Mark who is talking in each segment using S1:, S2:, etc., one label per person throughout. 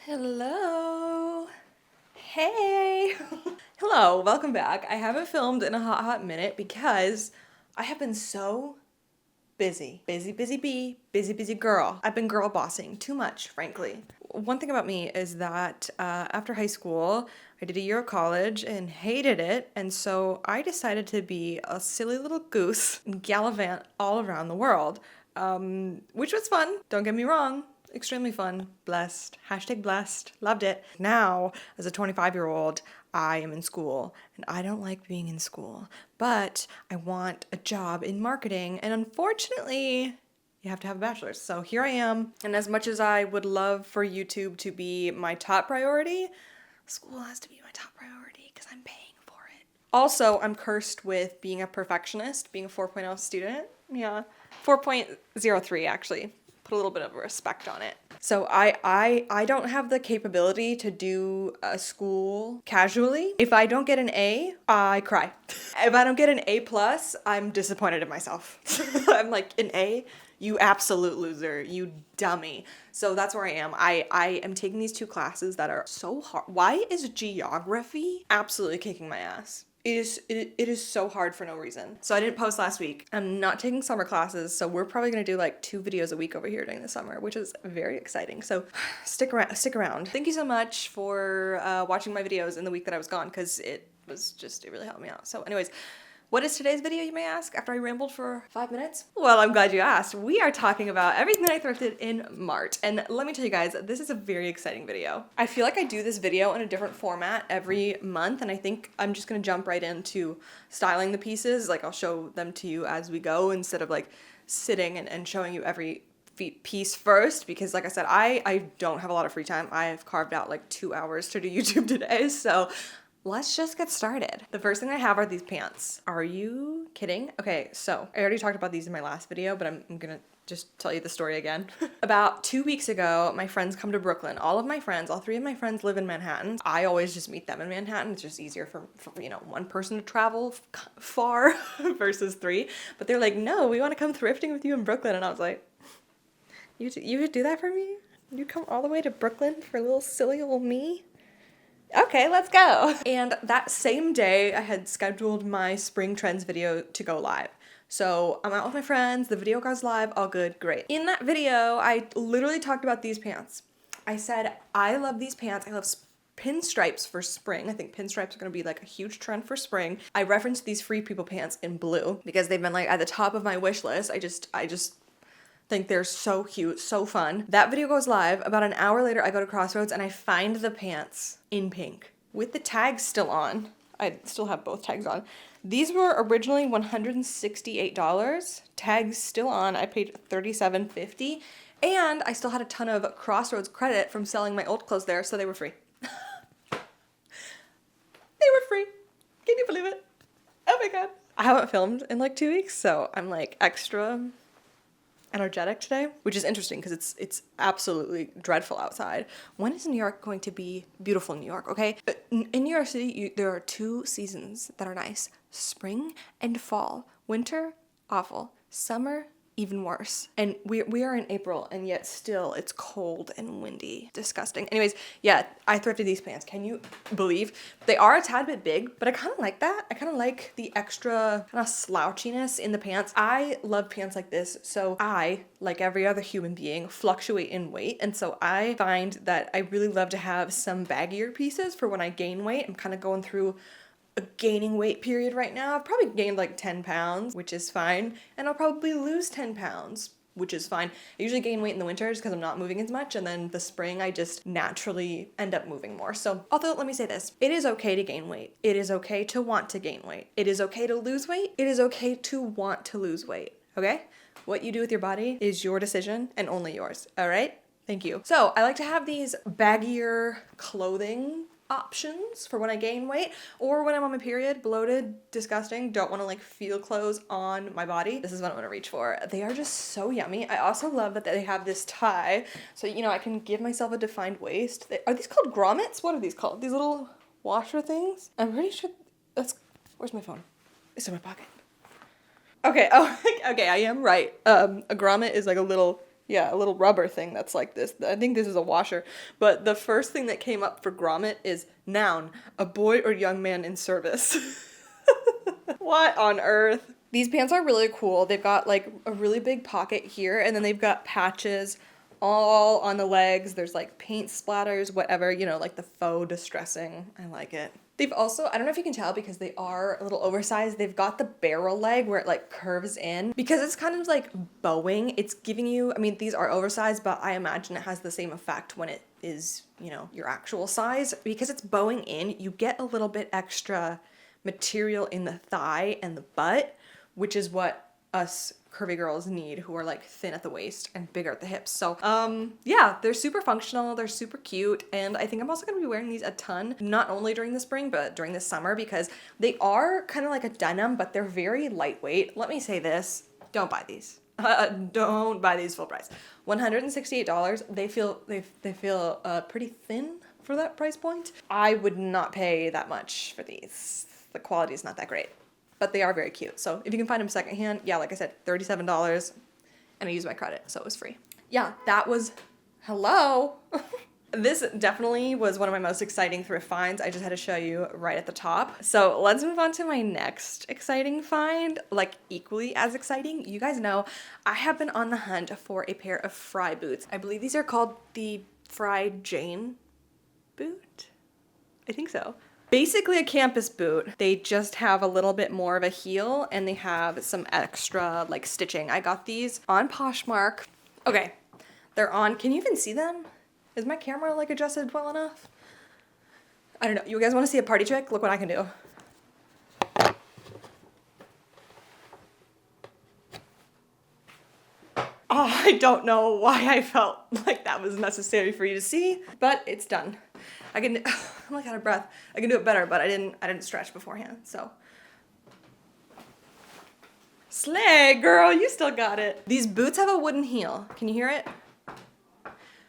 S1: Hello. Hey. Hello, welcome back. I haven't filmed in a hot minute because I have been so busy. Busy girl. I've been girl bossing too much, frankly. One thing about me is that after high school, I did a year of college and hated it, and so I decided to be a silly little goose and gallivant all around the world, which was fun. Don't get me wrong. Extremely fun. Blessed. Hashtag blessed. Loved it. Now, as a 25-year-old, I am in school and I don't like being in school, but I want a job in marketing, and unfortunately, you have to have a bachelor's. So here I am, and as much as I would love for YouTube to be my top priority, school has to be my top priority because I'm paying for it. Also, I'm cursed with being a perfectionist, being a 4.0 student. Yeah, 4.03 actually. Put a little bit of respect on it. So I don't have the capability to do a school casually. If I don't get an A, I cry. If I don't get an A+, I'm disappointed in myself. I'm like, an A? You absolute loser, you dummy. So that's where I am. I am taking these two classes that are so hard. Why is geography absolutely kicking my ass? It is so hard for no reason. So I didn't post last week. I'm not taking summer classes, so we're probably gonna do like 2 videos a week over here during the summer, which is very exciting. So stick around. Thank you so much for watching my videos in the week that I was gone, because it really helped me out. So anyways, what is today's video, you may ask, after I rambled for 5 minutes? Well, I'm glad you asked. We are talking about everything that I thrifted in March. And let me tell you guys, this is a very exciting video. I feel like I do this video in a different format every month, and I think I'm just gonna jump right into styling the pieces. Like, I'll show them to you as we go instead of like sitting and showing you every piece first, because like I said, I don't have a lot of free time. I have carved out like 2 hours to do YouTube today, so let's just get started. The first thing I have are these pants. Are you kidding? Okay, so I already talked about these in my last video, but I'm gonna just tell you the story again. About 2 weeks ago, my friends come to Brooklyn. All 3 of my friends live in Manhattan. I always just meet them in Manhattan. It's just easier for one person to travel far versus 3. But they're like, no, we want to come thrifting with you in Brooklyn. And I was like, you would do that for me? You come all the way to Brooklyn for a little silly old me? Okay, let's go. And that same day, I had scheduled my spring trends video to go live. So I'm out with my friends, the video goes live, all good, great. In that video, I literally talked about these pants. I said, I love these pants. I love pinstripes for spring. I think pinstripes are gonna be like a huge trend for spring. I referenced these Free People pants in blue because they've been like at the top of my wish list. I just think they're so cute, so fun. That video goes live. About an hour later, I go to Crossroads and I find the pants in pink with the tags still on. I still have both tags on. These were originally $168. Tags still on. I paid $37.50, and I still had a ton of Crossroads credit from selling my old clothes there, so they were free. They were free. Can you believe it? Oh my god. I haven't filmed in like 2 weeks, so I'm like extra energetic today, which is interesting because it's absolutely dreadful outside. When is New York going to be beautiful in New York, okay? In New York City, there are 2 seasons that are nice. Spring and fall. Winter, awful. Summer, even worse. And we are in April, and yet still it's cold and windy. Disgusting. Anyways, yeah, I thrifted these pants. Can you believe? They are a tad bit big, but I kind of like that. I kind of like the extra kind of slouchiness in the pants. I love pants like this, so I, like every other human being, fluctuate in weight, and so I find that I really love to have some baggier pieces for when I gain weight. I'm kind of going through a gaining weight period right now. I've probably gained like 10 pounds, which is fine. And I'll probably lose 10 pounds, which is fine. I usually gain weight in the winter just because I'm not moving as much. And then the spring, I just naturally end up moving more. So although, let me say this, it is okay to gain weight. It is okay to want to gain weight. It is okay to lose weight. It is okay to want to lose weight, okay? What you do with your body is your decision and only yours, all right? Thank you. So I like to have these baggier clothing options for when I gain weight or when I'm on my period, bloated, disgusting, don't want to like feel clothes on my body. This is what I'm gonna reach for. They are just so yummy. I also love that they have this tie, so I can give myself a defined waist. Are these called grommets? What are these called? These little washer things? I'm pretty sure where's my phone? It's in my pocket. Okay, okay, I am right. A grommet is like a little Yeah, a little rubber thing that's like this. I think this is a washer. But the first thing that came up for grommet is noun, a boy or young man in service. What on earth? These pants are really cool. They've got like a really big pocket here, and then they've got patches all on the legs. There's like paint splatters, whatever, you know, like the faux distressing. I like it. They've also, I don't know if you can tell because they are a little oversized, they've got the barrel leg where it like curves in. Because it's kind of like bowing, it's giving you, I mean, these are oversized, but I imagine it has the same effect when it is, you know, your actual size. Because it's bowing in, you get a little bit extra material in the thigh and the butt, which is what us curvy girls need who are like thin at the waist and bigger at the hips. So yeah, they're super functional, they're super cute, and I think I'm also going to be wearing these a ton, not only during the spring but during the summer, because they are kind of like a denim, but they're very lightweight. Let me say this, don't buy these. Don't buy these full price. $168. They feel pretty thin for that price point. I would not pay that much for these. The quality is not that great, but they are very cute. So if you can find them secondhand, yeah, like I said, $37, and I used my credit, so it was free. Yeah, that was, hello. This definitely was one of my most exciting thrift finds. I just had to show you right at the top. So let's move on to my next exciting find, like equally as exciting. You guys know I have been on the hunt for a pair of Fry boots. I believe these are called the Fry Jane boot. I think so. Basically a campus boot. They just have a little bit more of a heel and they have some extra like stitching. I got these on Poshmark. Okay, they're on, can you even see them? Is my camera like adjusted well enough? I don't know. You guys want to see a party trick? Look what I can do. Oh, I don't know why I felt like that was necessary for you to see, but it's done. I can, I'm like out of breath. I can do it better, but I didn't stretch beforehand, so. Slay, girl, you still got it. These boots have a wooden heel. Can you hear it?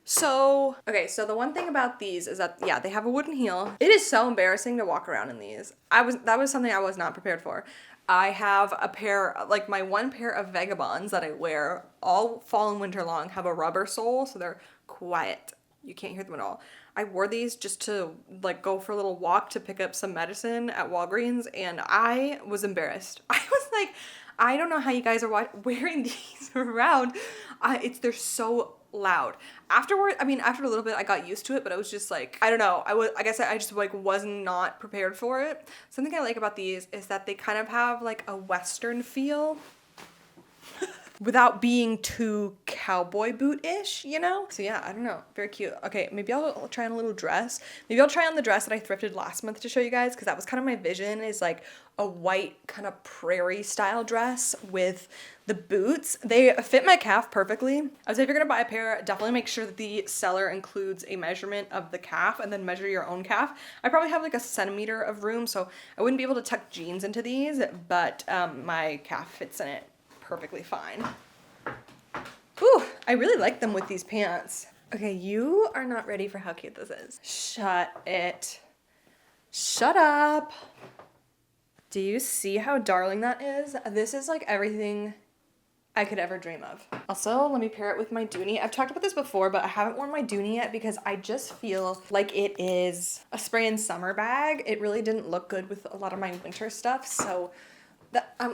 S1: So, okay, so the one thing about these is that, yeah, they have a wooden heel. It is so embarrassing to walk around in these. That was something I was not prepared for. I have a pair, like my one pair of Vagabonds that I wear all fall and winter long have a rubber sole, so they're quiet. You can't hear them at all. I wore these just to like go for a little walk to pick up some medicine at Walgreens, and I was embarrassed. I was like, I don't know how you guys are wearing these around. They're so loud. Afterward, I mean, after a little bit, I got used to it, but I was just like, I don't know. I guess I just like was not prepared for it. Something I like about these is that they kind of have like a Western feel without being too cowboy boot-ish, you know? So yeah, I don't know. Very cute. Okay, maybe I'll try on a little dress. Maybe I'll try on the dress that I thrifted last month to show you guys, because that was kind of my vision, is like a white kind of prairie style dress with the boots. They fit my calf perfectly. I would say if you're gonna buy a pair, definitely make sure that the seller includes a measurement of the calf and then measure your own calf. I probably have like a centimeter of room, so I wouldn't be able to tuck jeans into these, but my calf fits in it perfectly fine. Whew, I really like them with these pants. Okay, you are not ready for how cute this is. Shut it. Shut up. Do you see how darling that is? This is like everything I could ever dream of. Also, let me pair it with my Dooney. I've talked about this before, but I haven't worn my Dooney yet because I just feel like it is a spring and summer bag. It really didn't look good with a lot of my winter stuff, so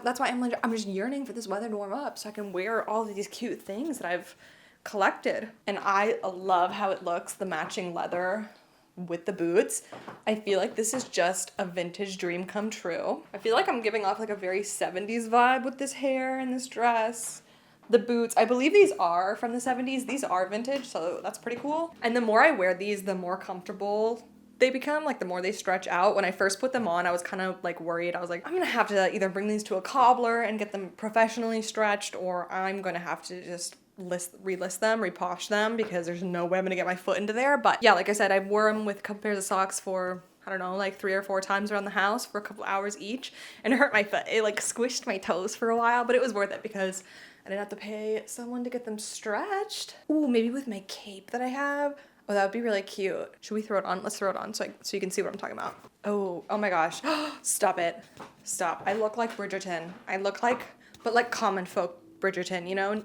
S1: that's why I'm just yearning for this weather to warm up so I can wear all of these cute things that I've collected. And I love how it looks, the matching leather with the boots. I feel like this is just a vintage dream come true. I feel like I'm giving off like a very 70s vibe with this hair and this dress. The boots, I believe these are from the 70s. These are vintage, so that's pretty cool. And the more I wear these, the more comfortable they become, like the more they stretch out. When I first put them on, I was kind of like worried. I was like, I'm gonna have to either bring these to a cobbler and get them professionally stretched, or I'm gonna have to just reposh them, because there's no way I'm gonna get my foot into there. But yeah, like I said, I wore them with a couple pairs of socks for, I don't know, like 3 or 4 times around the house for a couple hours each, and it hurt my foot. It like squished my toes for a while, but it was worth it because I didn't have to pay someone to get them stretched. Ooh, maybe with my cape that I have. Oh, that would be really cute. Should we throw it on? Let's throw it on so you can see what I'm talking about. Oh my gosh. Stop it. Stop. I look like Bridgerton. I look like, but like common folk Bridgerton, you know?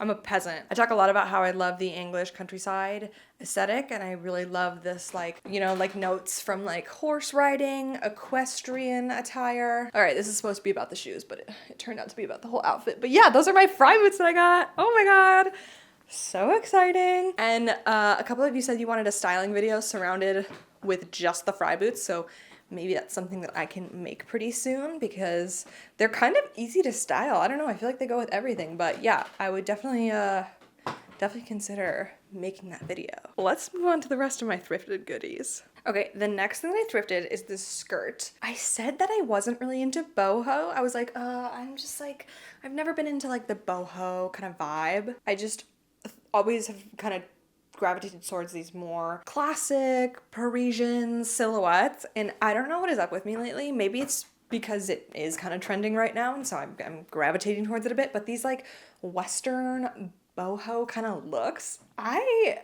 S1: I'm a peasant. I talk a lot about how I love the English countryside aesthetic, and I really love this, like, you know, like notes from like horse riding, equestrian attire. All right, this is supposed to be about the shoes, but it turned out to be about the whole outfit. But yeah, those are my fry boots that I got. Oh my God. So exciting. And a couple of you said you wanted a styling video surrounded with just the fry boots. So maybe that's something that I can make pretty soon because they're kind of easy to style. I don't know. I feel like they go with everything, but yeah, I would definitely consider making that video. Let's move on to the rest of my thrifted goodies. Okay, the next thing that I thrifted is this skirt. I said that I wasn't really into boho. I was like, I'm just like, I've never been into like the boho kind of vibe. I just always have kind of gravitated towards these more classic Parisian silhouettes, and I don't know what is up with me lately. Maybe it's because it is kind of trending right now, and so I'm gravitating towards it a bit, but these like Western boho kind of looks, I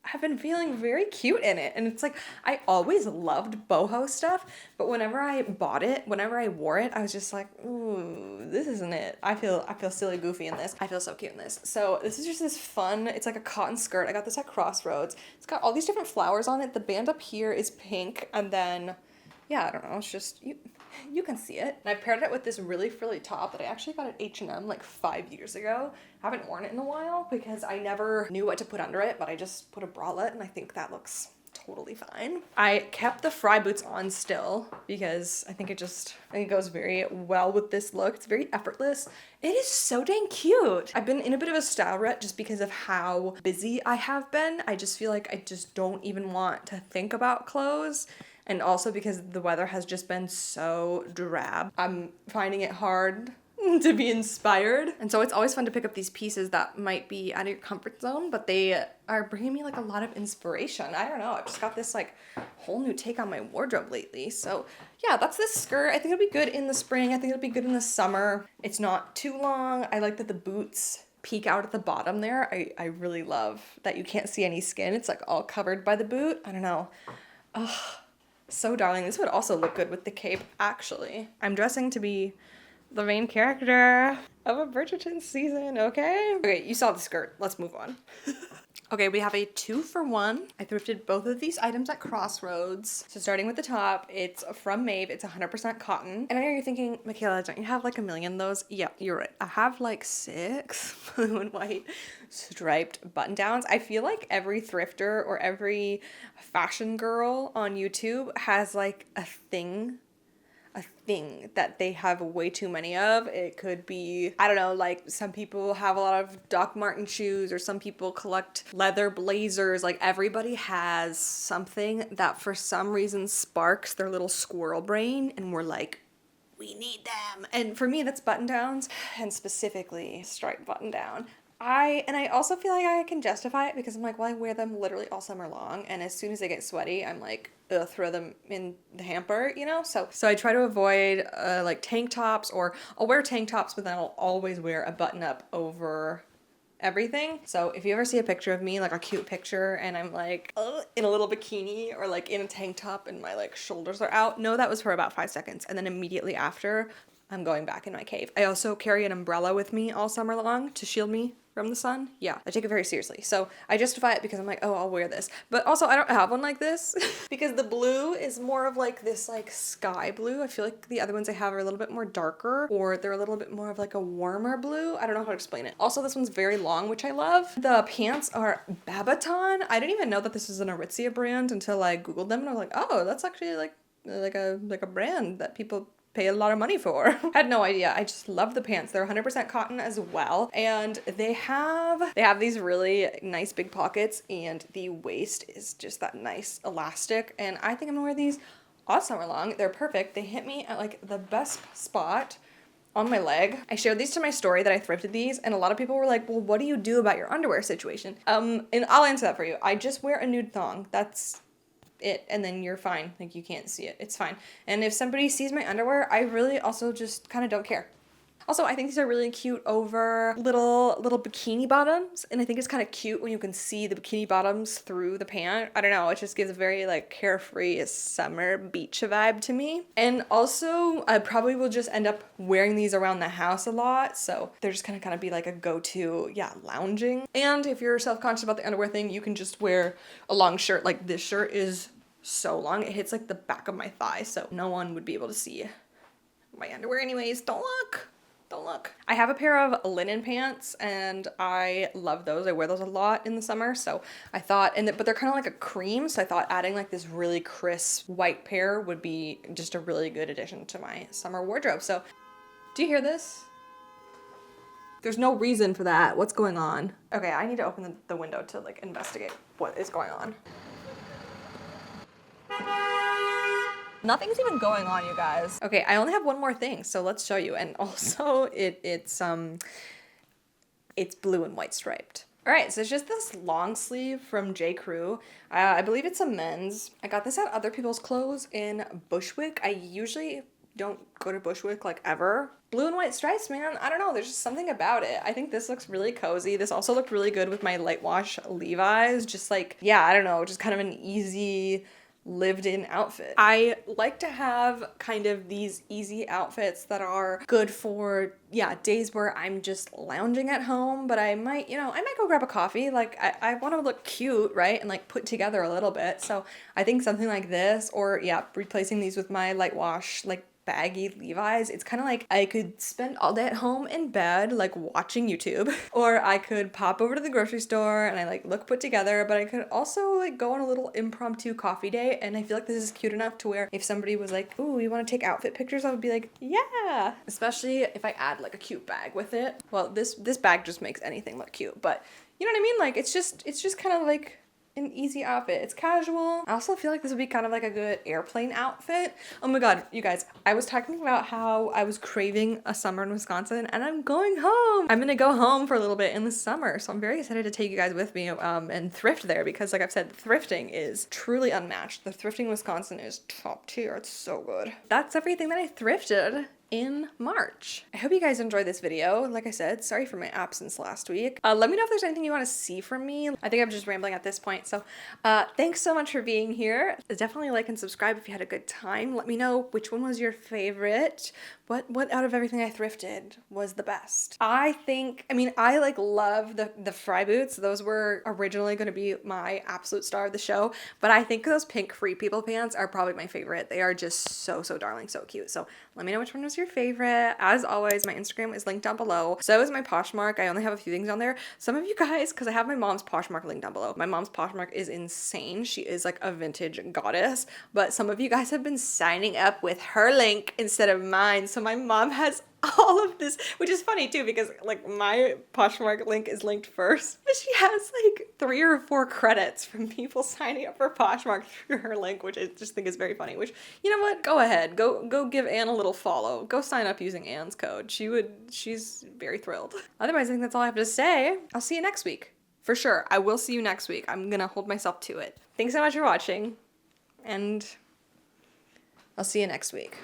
S1: have been feeling very cute in it. And it's like, I always loved boho stuff, but whenever I bought it, whenever I wore it, I was just like, ooh, this isn't it. I feel silly goofy in this. I feel so cute in this. So this is just this fun, it's like a cotton skirt. I got this at Crossroads. It's got all these different flowers on it. The band up here is pink, and then, yeah, I don't know, it's just, you can see it. And I paired it with this really frilly top that I actually got at H&M like 5 years ago. I haven't worn it in a while because I never knew what to put under it, but I just put a bralette and I think that looks totally fine. I kept the fry boots on still because I think it goes very well with this look. It's very effortless. It is so dang cute. I've been in a bit of a style rut just because of how busy I have been. I just feel like I just don't even want to think about clothes. And also because the weather has just been so drab. I'm finding it hard to be inspired. And so it's always fun to pick up these pieces that might be out of your comfort zone, but they are bringing me like a lot of inspiration. I don't know, I've just got this like whole new take on my wardrobe lately. So yeah, that's this skirt. I think it'll be good in the spring. I think it'll be good in the summer. It's not too long. I like that the boots peek out at the bottom there. I really love that you can't see any skin. It's like all covered by the boot. I don't know. Ugh. So darling. This would also look good with the cape, actually. I'm dressing to be the main character of a Bridgerton season, okay? Okay, you saw the skirt. Let's move on. Okay, we have a 2-for-1. I thrifted both of these items at Crossroads. So starting with the top, it's from Maeve. It's 100% cotton. And I know you're thinking, Michaela, don't you have like a million of those? Yeah, you're right. I have like 6 blue and white striped button downs. I feel like every thrifter or every fashion girl on YouTube has like a thing that they have way too many of. It could be, I don't know, like some people have a lot of Doc Marten shoes, or some people collect leather blazers. Like everybody has something that for some reason sparks their little squirrel brain, and we're like, we need them. And for me, that's button downs, and specifically striped button down. I also feel like I can justify it because I'm like, well, I wear them literally all summer long, and as soon as they get sweaty, I'm like, throw them in the hamper, you know? So I try to avoid like tank tops, or I'll wear tank tops, but then I'll always wear a button up over everything. So if you ever see a picture of me, like a cute picture, and I'm like in a little bikini or like in a tank top and my like shoulders are out, no, that was for about 5 seconds, and then immediately after, I'm going back in my cave. I also carry an umbrella with me all summer long to shield me from the sun. Yeah, I take it very seriously. So I justify it because I'm like, oh, I'll wear this. But also I don't have one like this because the blue is more of like this like sky blue. I feel like the other ones I have are a little bit more darker, or they're a little bit more of like a warmer blue. I don't know how to explain it. Also, this one's very long, which I love. The pants are Babaton. I didn't even know that this was an Aritzia brand until I Googled them, and I was like, oh, that's actually like a brand that people pay a lot of money for. I had no idea. I just love the pants. They're 100% cotton as well. And they have these really nice big pockets, and the waist is just that nice elastic. And I think I'm gonna wear these all summer long. They're perfect. They hit me at like the best spot on my leg. I shared these to my story that I thrifted these, and a lot of people were like, well, what do you do about your underwear situation? And I'll answer that for you. I just wear a nude thong. That's it, and then you're fine. Like, you can't see it. It's fine. And if somebody sees my underwear, I really also just kind of don't care. Also, I think these are really cute over little bikini bottoms, and I think it's kind of cute when you can see the bikini bottoms through the pant. I don't know, it just gives a very like carefree summer beach vibe to me. And also, I probably will just end up wearing these around the house a lot, so they're just gonna kind of be like a go-to, yeah, lounging. And if you're self-conscious about the underwear thing, you can just wear a long shirt. Like this shirt is so long, it hits like the back of my thigh, so no one would be able to see my underwear anyways. Don't look. Don't look. I have a pair of linen pants and I love those. I wear those a lot in the summer, so I thought, but they're kind of like a cream, so I thought adding like this really crisp white pair would be just a really good addition to my summer wardrobe. So, do you hear this? There's no reason for that. What's going on? Okay, I need to open the window to like investigate what is going on. Nothing's even going on, you guys. Okay, I only have one more thing, so let's show you. And also, it's blue and white striped. All right, so it's just this long sleeve from J. Crew. I believe it's a men's. I got this at Other People's Clothes in Bushwick. I usually don't go to Bushwick like ever. Blue and white stripes, man. I don't know, there's just something about it. I think this looks really cozy. This also looked really good with my light wash Levi's. Just like, yeah, I don't know, just kind of an easy lived in outfit. I like to have kind of these easy outfits that are good for, yeah, days where I'm just lounging at home, but I might go grab a coffee. Like I want to look cute, right? And like put together a little bit. So I think something like this, or yeah, replacing these with my light wash, like baggy Levi's. It's kind of like I could spend all day at home in bed like watching YouTube, or I could pop over to the grocery store and I like look put together, but I could also like go on a little impromptu coffee date. And I feel like this is cute enough to where if somebody was like, ooh, you want to take outfit pictures, I would be like, yeah, especially if I add like a cute bag with it. Well, this bag just makes anything look cute, but you know what I mean? Like it's just kind of like an easy outfit. It's casual. I also feel like this would be kind of like a good airplane outfit. Oh my god, you guys, I was talking about how I was craving a summer in Wisconsin and I'm going home. I'm gonna go home for a little bit in the summer, so I'm very excited to take you guys with me and thrift there, because like I've said, thrifting is truly unmatched. The thrifting in Wisconsin is top tier. It's so good. That's everything that I thrifted in March. I hope you guys enjoyed this video. Like I said, sorry for my absence last week. Let me know if there's anything you want to see from me. I think I'm just rambling at this point. So thanks so much for being here. Definitely like and subscribe if you had a good time. Let me know which one was your favorite. What out of everything I thrifted was the best? I like love the Fry boots. Those were originally going to be my absolute star of the show, but I think those pink Free People pants are probably my favorite. They are just so darling, so cute. So let me know which one was your favorite. As always, my Instagram is linked down below. So is my Poshmark. I only have a few things on there. Some of you guys, because I have my mom's Poshmark linked down below. My mom's Poshmark is insane. She is like a vintage goddess, but some of you guys have been signing up with her link instead of mine. So my mom has all of this, which is funny too, because like my Poshmark link is linked first, but she has like 3 or 4 credits from people signing up for Poshmark through her link, which I just think is very funny. Which, you know what, go ahead, go give Anne a little follow, go sign up using Anne's code. She's very thrilled. Otherwise, I think that's all I have to say. I'll see you next week for sure. I will see you next week. I'm gonna hold myself to it. Thanks so much for watching, and I'll see you next week.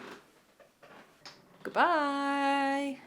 S1: Goodbye.